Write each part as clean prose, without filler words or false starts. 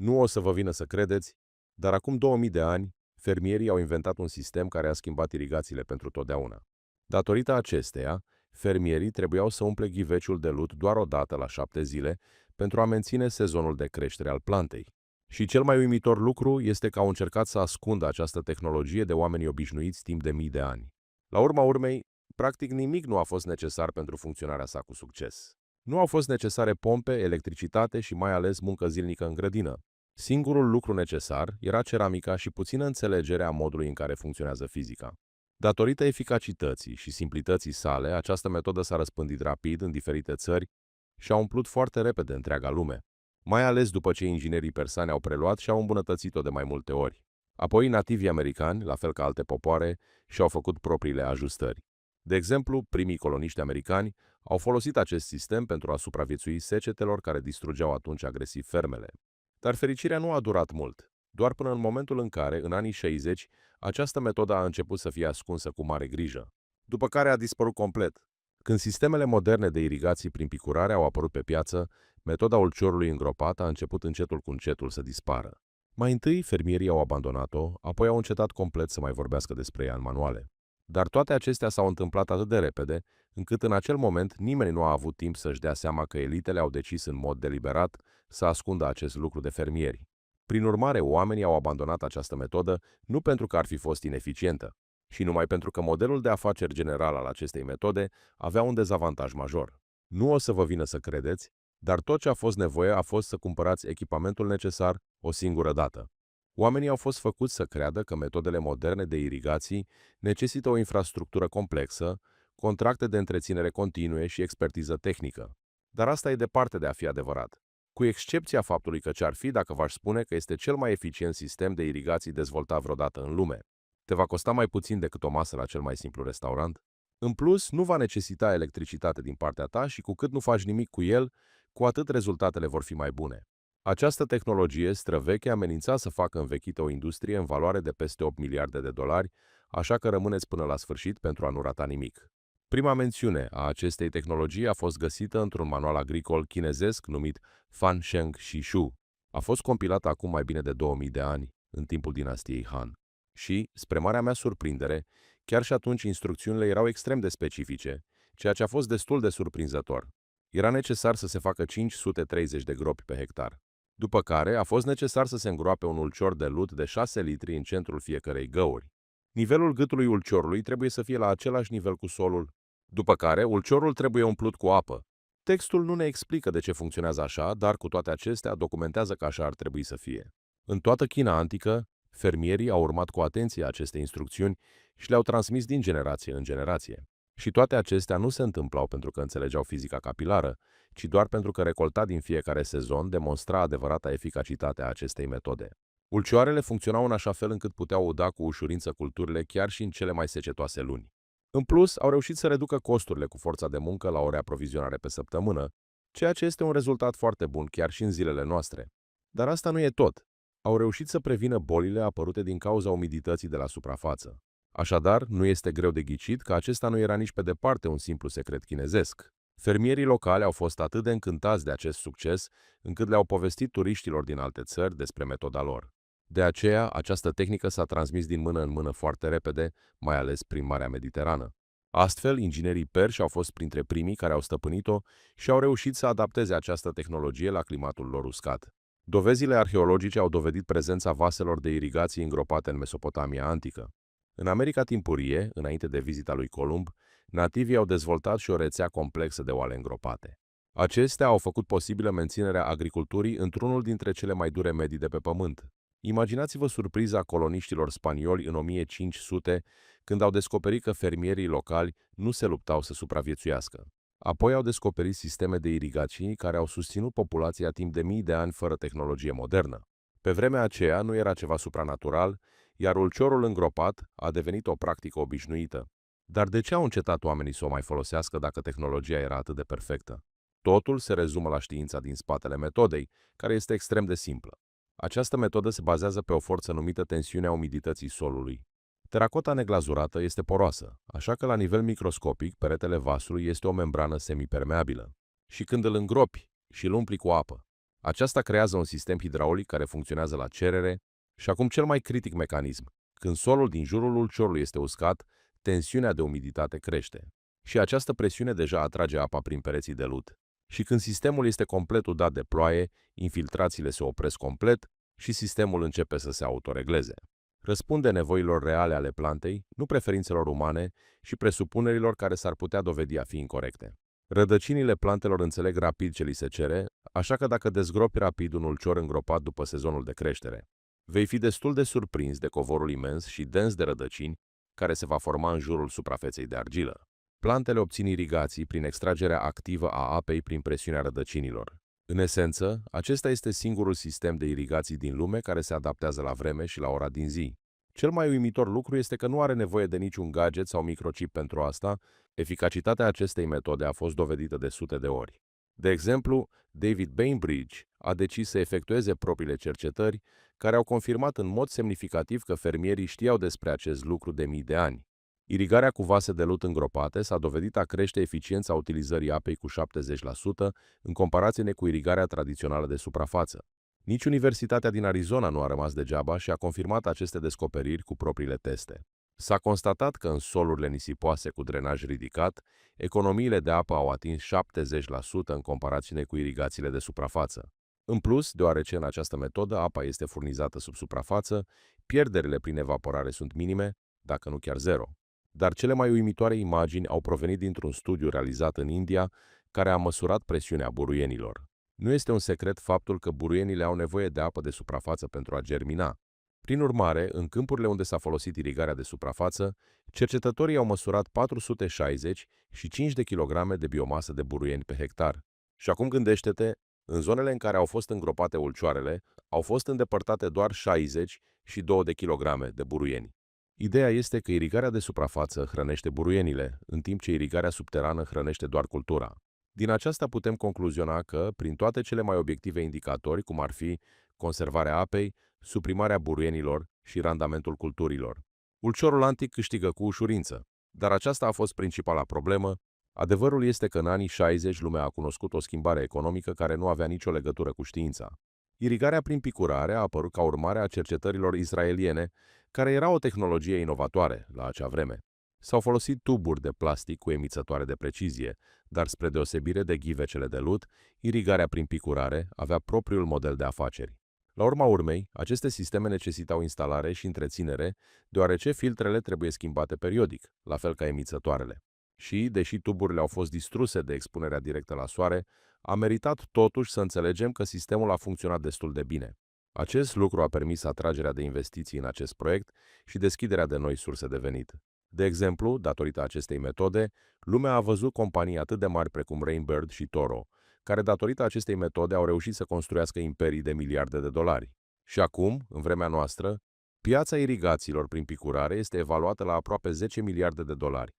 Nu o să vă vină să credeți, dar acum 2000 de ani, fermierii au inventat un sistem care a schimbat irigațiile pentru totdeauna. Datorită acesteia, fermierii trebuiau să umple ghiveciul de lut doar o dată la 7 zile pentru a menține sezonul de creștere al plantei. Și cel mai uimitor lucru este că au încercat să ascundă această tehnologie de oamenii obișnuiți timp de mii de ani. La urma urmei, practic nimic nu a fost necesar pentru funcționarea sa cu succes. Nu au fost necesare pompe, electricitate și mai ales muncă zilnică în grădină. Singurul lucru necesar era ceramica și puțină înțelegere a modului în care funcționează fizica. Datorită eficacității și simplității sale, această metodă s-a răspândit rapid în diferite țări și a umplut foarte repede întreaga lume, mai ales după ce inginerii persani au preluat și au îmbunătățit-o de mai multe ori. Apoi, nativii americani, la fel ca alte popoare, și-au făcut propriile ajustări. De exemplu, primii coloniști americani au folosit acest sistem pentru a supraviețui secetelor care distrugeau atunci agresiv fermele. Dar fericirea nu a durat mult, doar până în momentul în care, în anii 60, această metodă a început să fie ascunsă cu mare grijă, după care a dispărut complet. Când sistemele moderne de irigații prin picurare au apărut pe piață, metoda ulciorului îngropat a început încetul cu încetul să dispară. Mai întâi, fermierii au abandonat-o, apoi au încetat complet să mai vorbească despre ea în manuale. Dar toate acestea s-au întâmplat atât de repede, încât în acel moment nimeni nu a avut timp să-și dea seama că elitele au decis în mod deliberat să ascundă acest lucru de fermieri. Prin urmare, oamenii au abandonat această metodă nu pentru că ar fi fost ineficientă, și numai pentru că modelul de afaceri general al acestei metode avea un dezavantaj major. Nu o să vă vină să credeți, dar tot ce a fost nevoie a fost să cumpărați echipamentul necesar o singură dată. Oamenii au fost făcuți să creadă că metodele moderne de irigații necesită o infrastructură complexă, contracte de întreținere continue și expertiză tehnică. Dar asta e departe de a fi adevărat. Cu excepția faptului că ce-ar fi dacă v-aș spune că este cel mai eficient sistem de irigații dezvoltat vreodată în lume. Te va costa mai puțin decât o masă la cel mai simplu restaurant. În plus, nu va necesita electricitate din partea ta și cu cât nu faci nimic cu el, cu atât rezultatele vor fi mai bune. Această tehnologie străveche amenința să facă învechită o industrie în valoare de peste 8 miliarde de dolari, așa că rămâneți până la sfârșit pentru a nu rata nimic. Prima mențiune a acestei tehnologii a fost găsită într-un manual agricol chinezesc numit Fan Sheng Shi Shu. A fost compilată acum mai bine de 2000 de ani, în timpul dinastiei Han. Și, spre marea mea surprindere, chiar și atunci instrucțiunile erau extrem de specifice, ceea ce a fost destul de surprinzător. Era necesar să se facă 530 de gropi pe hectar. După care a fost necesar să se îngroape un ulcior de lut de 6 litri în centrul fiecărei găuri. Nivelul gâtului ulciorului trebuie să fie la același nivel cu solul, după care ulciorul trebuie umplut cu apă. Textul nu ne explică de ce funcționează așa, dar cu toate acestea documentează că așa ar trebui să fie. În toată China antică, fermierii au urmat cu atenție aceste instrucțiuni și le-au transmis din generație în generație. Și toate acestea nu se întâmplau pentru că înțelegeau fizica capilară, ci doar pentru că recolta din fiecare sezon demonstra adevărata eficacitate a acestei metode. Ulcioarele funcționau în așa fel încât puteau uda cu ușurință culturile chiar și în cele mai secetoase luni. În plus, au reușit să reducă costurile cu forța de muncă la o reaprovizionare pe săptămână, ceea ce este un rezultat foarte bun chiar și în zilele noastre. Dar asta nu e tot. Au reușit să prevină bolile apărute din cauza umidității de la suprafață. Așadar, nu este greu de ghicit că acesta nu era nici pe departe un simplu secret chinezesc. Fermierii locali au fost atât de încântați de acest succes, încât le-au povestit turiștilor din alte țări despre metoda lor. De aceea, această tehnică s-a transmis din mână în mână foarte repede, mai ales prin Marea Mediterană. Astfel, inginerii perși au fost printre primii care au stăpânit-o și au reușit să adapteze această tehnologie la climatul lor uscat. Dovezile arheologice au dovedit prezența vaselor de irigații îngropate în Mesopotamia antică. În America timpurie, înainte de vizita lui Columb, nativii au dezvoltat și o rețea complexă de oale îngropate. Acestea au făcut posibilă menținerea agriculturii într-unul dintre cele mai dure medii de pe pământ. Imaginați-vă surpriza coloniștilor spanioli în 1500, când au descoperit că fermierii locali nu se luptau să supraviețuiască. Apoi au descoperit sisteme de irigații care au susținut populația timp de mii de ani fără tehnologie modernă. Pe vremea aceea nu era ceva supranatural, iar ulciorul îngropat a devenit o practică obișnuită. Dar de ce au încetat oamenii să o mai folosească dacă tehnologia era atât de perfectă? Totul se rezumă la știința din spatele metodei, care este extrem de simplă. Această metodă se bazează pe o forță numită tensiunea umidității solului. Teracota neglazurată este poroasă, așa că la nivel microscopic, peretele vasului este o membrană semipermeabilă. Și când îl îngropi și îl umpli cu apă, Aceasta creează un sistem hidraulic care funcționează la cerere și acum cel mai critic mecanism. Când solul din jurul ulciorului este uscat, tensiunea de umiditate crește. Și această presiune deja atrage apa prin pereții de lut. Și când sistemul este complet udat de ploaie, infiltrațiile se opresc complet și sistemul începe să se autoregleze. Răspunde nevoilor reale ale plantei, nu preferințelor umane și presupunerilor care s-ar putea dovedi a fi incorecte. Rădăcinile plantelor înțeleg rapid ce li se cere, așa că dacă dezgropi rapid un ulcior îngropat după sezonul de creștere, vei fi destul de surprins de covorul imens și dens de rădăcini care se va forma în jurul suprafeței de argilă. Plantele obțin irigații prin extragerea activă a apei prin presiunea rădăcinilor. În esență, acesta este singurul sistem de irigații din lume care se adaptează la vreme și la ora din zi. Cel mai uimitor lucru este că nu are nevoie de niciun gadget sau microchip pentru asta. Eficacitatea acestei metode a fost dovedită de sute de ori. De exemplu, David Bainbridge a decis să efectueze propriile cercetări, care au confirmat în mod semnificativ că fermierii știau despre acest lucru de mii de ani. Irigarea cu vase de lut îngropate s-a dovedit a crește eficiența utilizării apei cu 70% în comparație cu irigarea tradițională de suprafață. Nici Universitatea din Arizona nu a rămas degeaba și a confirmat aceste descoperiri cu propriile teste. S-a constatat că în solurile nisipoase cu drenaj ridicat, economiile de apă au atins 70% în comparație cu irigațiile de suprafață. În plus, deoarece în această metodă apa este furnizată sub suprafață, pierderile prin evaporare sunt minime, dacă nu chiar zero. Dar cele mai uimitoare imagini au provenit dintr-un studiu realizat în India, care a măsurat presiunea buruienilor. Nu este un secret faptul că buruienile au nevoie de apă de suprafață pentru a germina. Prin urmare, în câmpurile unde s-a folosit irigarea de suprafață, cercetătorii au măsurat 460 și 5 de kilograme de biomasă de buruieni pe hectar. Și acum gândește-te, în zonele în care au fost îngropate ulcioarele, au fost îndepărtate doar 60 și 2 de kilograme de buruieni. Ideea este că irigarea de suprafață hrănește buruienile, în timp ce irigarea subterană hrănește doar cultura. Din aceasta putem concluziona că, prin toate cele mai obiective indicatori, cum ar fi conservarea apei, suprimarea buruienilor și randamentul culturilor, ulciorul antic câștigă cu ușurință. Dar aceasta a fost principala problemă. Adevărul este că în anii 60 lumea a cunoscut o schimbare economică care nu avea nicio legătură cu știința. Irigarea prin picurare a apărut ca urmare a cercetărilor israeliene, care era o tehnologie inovatoare la acea vreme. S-au folosit tuburi de plastic cu emițătoare de precizie, dar spre deosebire de ghivecele de lut, irigarea prin picurare avea propriul model de afaceri. La urma urmei, aceste sisteme necesitau instalare și întreținere, deoarece filtrele trebuie schimbate periodic, la fel ca emițătoarele. Și, deși tuburile au fost distruse de expunerea directă la soare, a meritat totuși să înțelegem că sistemul a funcționat destul de bine. Acest lucru a permis atragerea de investiții în acest proiect și deschiderea de noi surse de venit. De exemplu, datorită acestei metode, lumea a văzut companii atât de mari precum Rainbird și Toro, care datorită acestei metode au reușit să construiască imperii de miliarde de dolari. Și acum, în vremea noastră, piața irigațiilor prin picurare este evaluată la aproape 10 miliarde de dolari.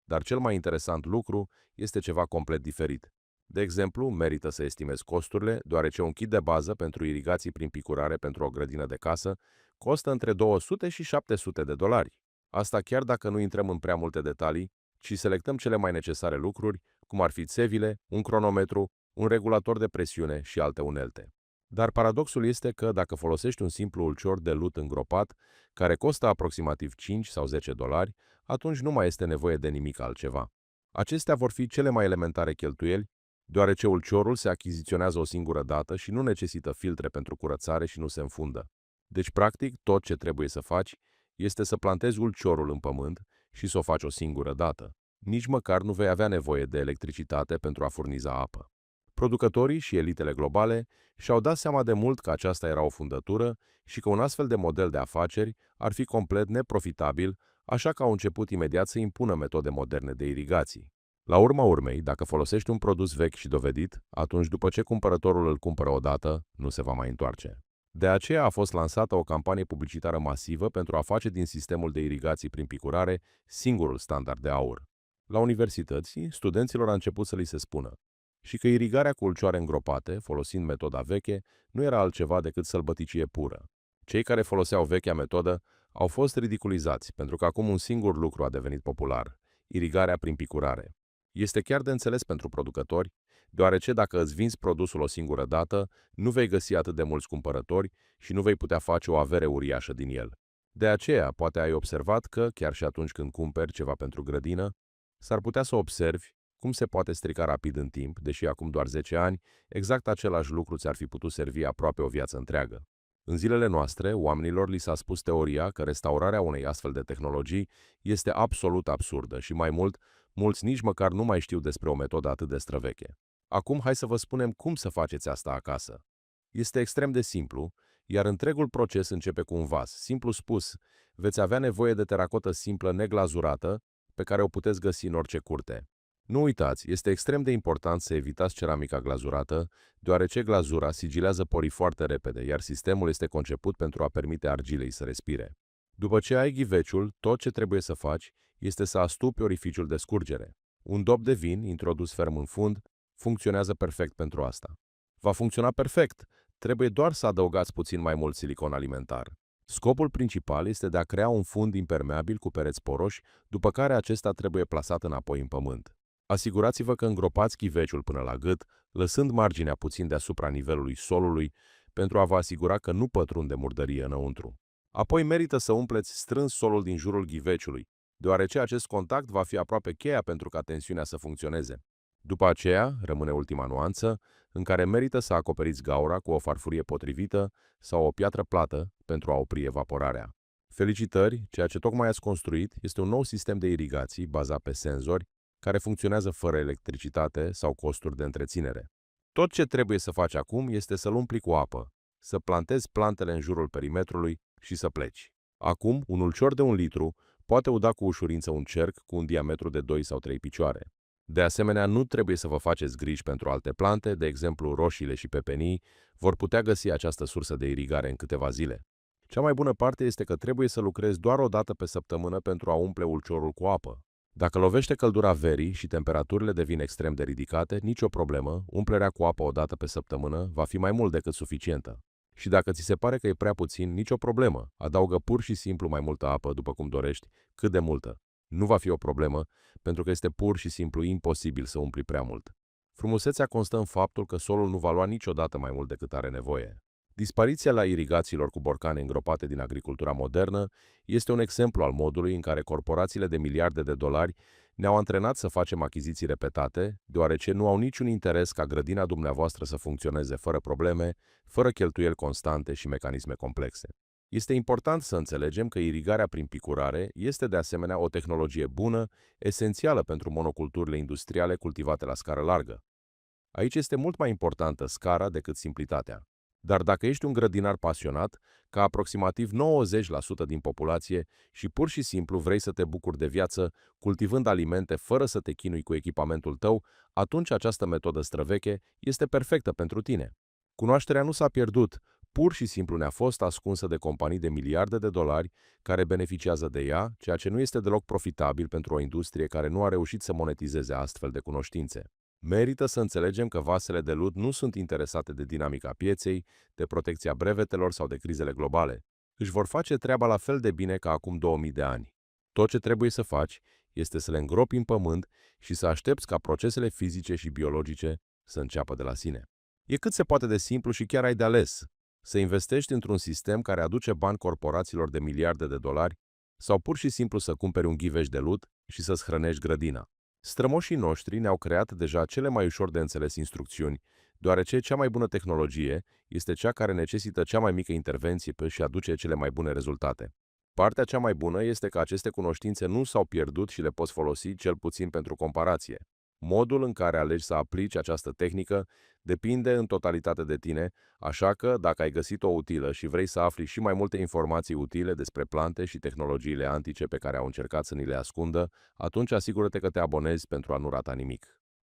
Dar cel mai interesant lucru este ceva complet diferit. De exemplu, merită să estimezi costurile, deoarece un kit de bază pentru irigații prin picurare pentru o grădină de casă costă între 200 și 700 de dolari. Asta chiar dacă nu intrăm în prea multe detalii, ci selectăm cele mai necesare lucruri, cum ar fi țevile, un cronometru, un regulator de presiune și alte unelte. Dar paradoxul este că dacă folosești un simplu ulcior de lut îngropat, care costă aproximativ 5 sau 10 dolari, atunci nu mai este nevoie de nimic altceva. Acestea vor fi cele mai elementare cheltuieli, deoarece ulciorul se achiziționează o singură dată și nu necesită filtre pentru curățare și nu se înfundă. Deci, practic, tot ce trebuie să faci este să plantezi ulciorul în pământ și să o faci o singură dată. Nici măcar nu vei avea nevoie de electricitate pentru a furniza apă. Producătorii și elitele globale și-au dat seama de mult că aceasta era o fundătură și că un astfel de model de afaceri ar fi complet neprofitabil, așa că au început imediat să impună metode moderne de irigații. La urma urmei, dacă folosești un produs vechi și dovedit, atunci după ce cumpărătorul îl cumpără odată, nu se va mai întoarce. De aceea a fost lansată o campanie publicitară masivă pentru a face din sistemul de irigații prin picurare singurul standard de aur. La universități, studenților a început să li se spună și că irigarea cu ulcioare îngropate, folosind metoda veche, nu era altceva decât sălbăticie pură. Cei care foloseau vechea metodă au fost ridiculizați, pentru că acum un singur lucru a devenit popular: irigarea prin picurare. Este chiar de înțeles pentru producători, deoarece dacă îți vinzi produsul o singură dată, nu vei găsi atât de mulți cumpărători și nu vei putea face o avere uriașă din el. De aceea, poate ai observat că, chiar și atunci când cumperi ceva pentru grădină, s-ar putea să observi cum se poate strica rapid în timp, deși acum doar 10 ani, exact același lucru ți-ar fi putut servi aproape o viață întreagă. În zilele noastre, oamenilor li s-a spus teoria că restaurarea unei astfel de tehnologii este absolut absurdă și mai mult, mulți nici măcar nu mai știu despre o metodă atât de străveche. Acum hai să vă spunem cum să faceți asta acasă. Este extrem de simplu, iar întregul proces începe cu un vas. Simplu spus, veți avea nevoie de teracotă simplă neglazurată, pe care o puteți găsi în orice curte. Nu uitați, este extrem de important să evitați ceramica glazurată, deoarece glazura sigilează porii foarte repede, iar sistemul este conceput pentru a permite argilei să respire. După ce ai ghiveciul, tot ce trebuie să faci este să astupi orificiul de scurgere. Un dop de vin, introdus ferm în fund, funcționează perfect pentru asta. Va funcționa perfect, trebuie doar să adăugați puțin mai mult silicon alimentar. Scopul principal este de a crea un fund impermeabil cu pereți poroși, după care acesta trebuie plasat înapoi în pământ. Asigurați-vă că îngropați ghiveciul până la gât, lăsând marginea puțin deasupra nivelului solului, pentru a vă asigura că nu pătrunde murdărie înăuntru. Apoi merită să umpleți strâns solul din jurul ghiveciului, deoarece acest contact va fi aproape cheia pentru ca tensiunea să funcționeze. După aceea, rămâne ultima nuanță, în care merită să acoperiți gaura cu o farfurie potrivită sau o piatră plată pentru a opri evaporarea. Felicitări, ceea ce tocmai ați construit este un nou sistem de irigații bazat pe senzori, care funcționează fără electricitate sau costuri de întreținere. Tot ce trebuie să faci acum este să-l umpli cu apă, să plantezi plantele în jurul perimetrului și să pleci. Acum, un ulcior de 1 litru poate uda cu ușurință un cerc cu un diametru de 2 sau 3 picioare. De asemenea, nu trebuie să vă faceți griji pentru alte plante, de exemplu roșiile și pepenii, vor putea găsi această sursă de irigare în câteva zile. Cea mai bună parte este că trebuie să lucrezi doar o dată pe săptămână pentru a umple ulciorul cu apă. Dacă lovește căldura verii și temperaturile devin extrem de ridicate, nicio problemă, umplerea cu apă o dată pe săptămână va fi mai mult decât suficientă. Și dacă ți se pare că e prea puțin, nicio problemă, adaugă pur și simplu mai multă apă după cum dorești, cât de multă. Nu va fi o problemă, pentru că este pur și simplu imposibil să umpli prea mult. Frumusețea constă în faptul că solul nu va lua niciodată mai mult decât are nevoie. Dispariția la irigațiilor cu borcane îngropate din agricultura modernă este un exemplu al modului în care corporațiile de miliarde de dolari ne-au antrenat să facem achiziții repetate, deoarece nu au niciun interes ca grădina dumneavoastră să funcționeze fără probleme, fără cheltuieli constante și mecanisme complexe. Este important să înțelegem că irigarea prin picurare este de asemenea o tehnologie bună, esențială pentru monoculturile industriale cultivate la scară largă. Aici este mult mai importantă scara decât simplitatea. Dar dacă ești un grădinar pasionat, ca aproximativ 90% din populație, și pur și simplu vrei să te bucuri de viață cultivând alimente fără să te chinui cu echipamentul tău, atunci această metodă străveche este perfectă pentru tine. Cunoașterea nu s-a pierdut, pur și simplu ne-a fost ascunsă de companii de miliarde de dolari care beneficiază de ea, ceea ce nu este deloc profitabil pentru o industrie care nu a reușit să monetizeze astfel de cunoștințe. Merită să înțelegem că vasele de lut nu sunt interesate de dinamica pieței, de protecția brevetelor sau de crizele globale. Își vor face treaba la fel de bine ca acum 2000 de ani. Tot ce trebuie să faci este să le îngropi în pământ și să aștepți ca procesele fizice și biologice să înceapă de la sine. E cât se poate de simplu și chiar ai de ales. Să investești într-un sistem care aduce bani corporațiilor de miliarde de dolari sau pur și simplu să cumperi un ghiveș de lut și să-ți hrănești grădina. Strămoșii noștri ne-au creat deja cele mai ușor de înțeles instrucțiuni, deoarece cea mai bună tehnologie este cea care necesită cea mai mică intervenție și aduce cele mai bune rezultate. Partea cea mai bună este că aceste cunoștințe nu s-au pierdut și le poți folosi cel puțin pentru comparație. Modul în care alegi să aplici această tehnică depinde în totalitate de tine, așa că, dacă ai găsit-o utilă și vrei să afli și mai multe informații utile despre plante și tehnologiile antice pe care au încercat să ni le ascundă, atunci asigură-te că te abonezi pentru a nu rata nimic.